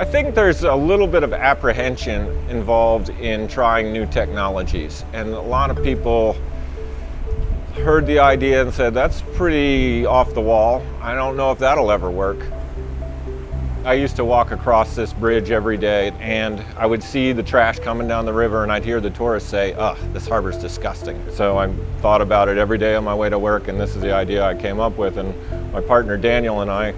I think there's a little bit of apprehension involved in trying new technologies, and a lot of people heard the idea and said, that's pretty off the wall. I don't know if that'll ever work. I used to walk across this bridge every day, and I would see the trash coming down the river, and I'd hear the tourists say, ugh, this harbor's disgusting. So I thought about it every day on my way to work, and this is the idea I came up with, and my partner Daniel and I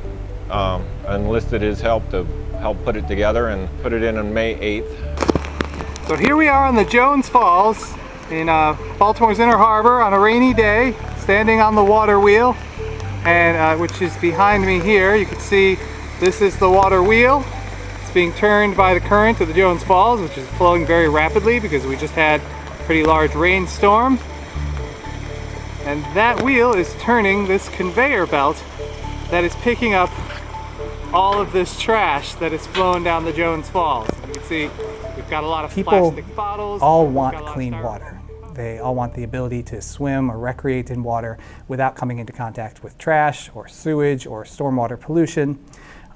enlisted his help to help put it together and put it in May 8th. So here we are on the Jones Falls in Baltimore's Inner Harbor on a rainy day, standing on the water wheel, and which is behind me here. You can see this is the water wheel. It's being turned by the current of the Jones Falls, which is flowing very rapidly because we just had a pretty large rainstorm. And that wheel is turning this conveyor belt that is picking up all of this trash that is flowing down the Jones Falls. You can see we've got a lot of plastic bottles. All want clean water. They all want the ability to swim or recreate in water without coming into contact with trash or sewage or stormwater pollution.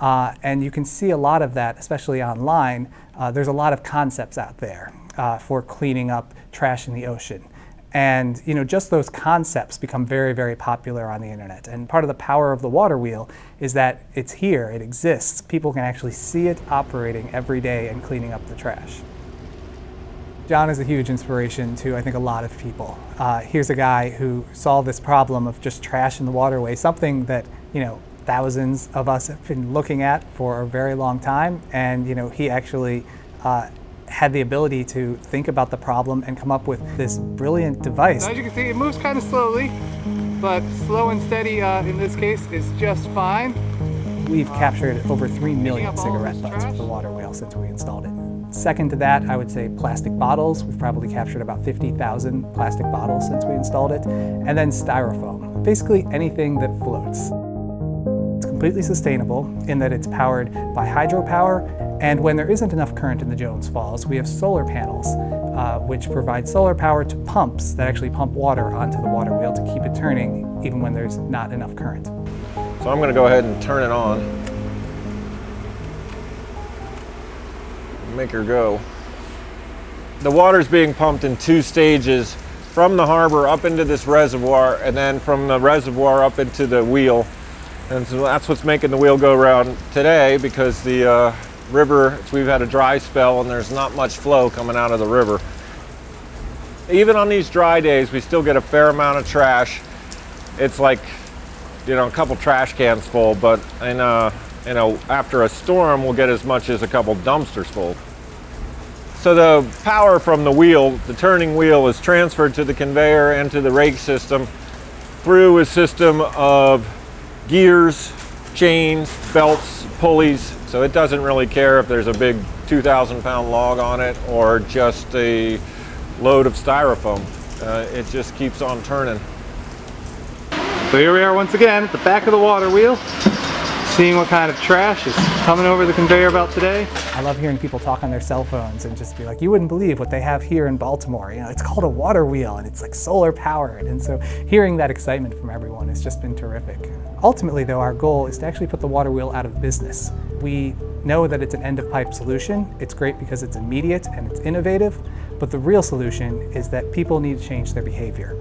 And you can see a lot of that, especially online. There's a lot of concepts out there for cleaning up trash in the ocean. And just those concepts become very, very popular on the internet. And part of the power of the water wheel is that it's here, it exists. People can actually see it operating every day and cleaning up the trash. John is a huge inspiration to, I think, a lot of people. Here's a guy who solved this problem of just trash in the waterway, something that, thousands of us have been looking at for a very long time. And, he actually had the ability to think about the problem and come up with this brilliant device. As you can see, it moves kind of slowly, but slow and steady in this case is just fine. We've captured over 3 million cigarette butts with the water wheel since we installed it. Second to that, I would say plastic bottles. We've probably captured about 50,000 plastic bottles since we installed it. And then styrofoam, basically anything that floats. It's completely sustainable in that it's powered by hydropower, and when there isn't enough current in the Jones Falls, we have solar panels which provide solar power to pumps that actually pump water onto the water wheel to keep it turning even when there's not enough current. So I'm going to go ahead and turn it on. Make her go. The water's being pumped in 2 stages, from the harbor up into this reservoir, and then from the reservoir up into the wheel. And so that's what's making the wheel go around today, because the river, we've had a dry spell and there's not much flow coming out of the river. Even on these dry days, we still get a fair amount of trash. It's like, a couple trash cans full, but after a storm, we'll get as much as a couple dumpsters full. So the power from the wheel, the turning wheel, is transferred to the conveyor and to the rake system through a system of gears, chains, belts, pulleys. So it doesn't really care if there's a big 2,000-pound log on it or just a load of styrofoam. It just keeps on turning. So here we are once again at the back of the water wheel, seeing what kind of trash is coming over the conveyor belt today. I love hearing people talk on their cell phones and just be like, you wouldn't believe what they have here in Baltimore. It's called a water wheel and it's like solar powered. And so hearing that excitement from everyone has just been terrific. Ultimately though, our goal is to actually put the water wheel out of business. We know that it's an end of pipe solution. It's great because it's immediate and it's innovative, but the real solution is that people need to change their behavior.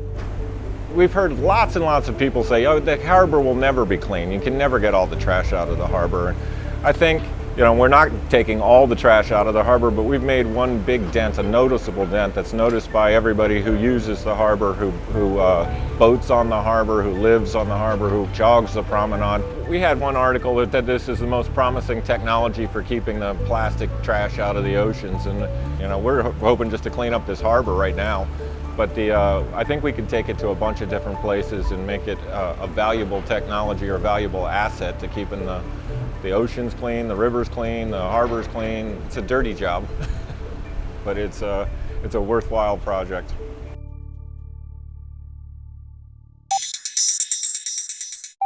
We've heard lots and lots of people say, oh, the harbor will never be clean. You can never get all the trash out of the harbor. And I think, we're not taking all the trash out of the harbor, but we've made one big dent, a noticeable dent that's noticed by everybody who uses the harbor, who boats on the harbor, who lives on the harbor, who jogs the promenade. We had one article that said this is the most promising technology for keeping the plastic trash out of the oceans. And, we're hoping just to clean up this harbor right now. But I think we can take it to a bunch of different places and make it a valuable technology or valuable asset to keeping the oceans clean, the rivers clean, the harbors clean. It's a dirty job, but it's a worthwhile project.